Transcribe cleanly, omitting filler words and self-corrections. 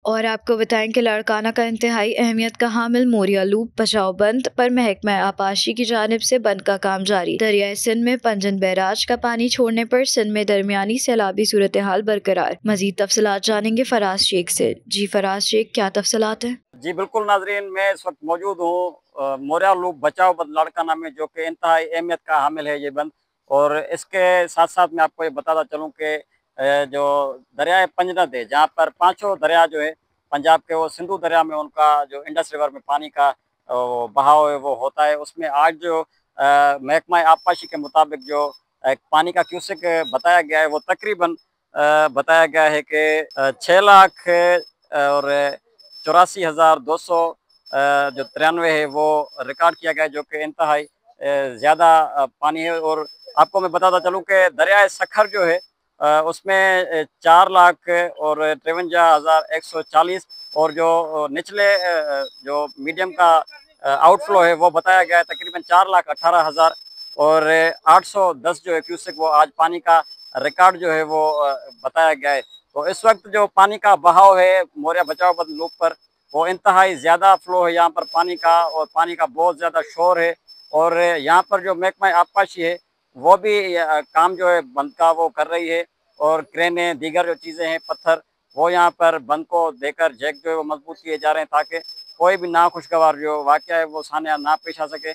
और आपको बताएं कि लाड़काना का इंतहाई अहमियत का हामिल मोरिया लूप बचाओ बंद पर महकमा आपाशी की जानिब से बंद का काम जारी। दरियाए सिंध में पंजन बैराज का पानी छोड़ने पर सिंध में दरमियानी सैलाबी सूरत हाल बरकरार। मजीद तफसलात जानेंगे फराज शेख से। जी फराज शेख, क्या तफसलात है? जी बिल्कुल नाजरीन, मैं इस वक्त मौजूद हूँ मोरिया लूप बचाओ बंद लाड़काना में, जो कि इंतहाई अहमियत का हामिल है ये बंद। और इसके साथ साथ मैं आपको ये बताता चलूँ कि जो दरियाए पंजनद है, जहाँ पर पांचों दरिया जो है पंजाब के, वो सिंधु दरिया में उनका जो इंडस रिवर में पानी का बहाव है वो होता है। उसमें आज जो महकमा आबपाशी के मुताबिक जो पानी का क्यूसेक बताया गया है, वो तकरीबन बताया गया है कि 6 लाख और 84,200 जो 93 है वो रिकॉर्ड किया गया है, जो कि इंतहाई ज़्यादा पानी है। और आपको मैं बताता चलूँ कि दरियाए सखर जो है उसमें 4 लाख और 53,140, और जो निचले जो मीडियम का आउटफ्लो है वो बताया गया है तकरीबन 4,18,000 और 810 जो है क्यूसेक, वो आज पानी का रिकॉर्ड जो है वो बताया गया है। तो इस वक्त जो पानी का बहाव है मोरिया बचाओ बंद लूप पर, वो इंतहाई ज़्यादा फ्लो है यहाँ पर पानी का, और पानी का बहुत ज़्यादा शोर है। और यहाँ पर जो महकमा आबपाशी है वो भी काम जो है बंद का वो कर रही है, और क्रेनें दीगर जो चीज़ें हैं, पत्थर, वो यहाँ पर बंद को देकर जैक जो है वो मजबूत किए जा रहे हैं, ताकि कोई भी नाखुशगवार जो वाक़या है वो सामने ना पेश आ सके।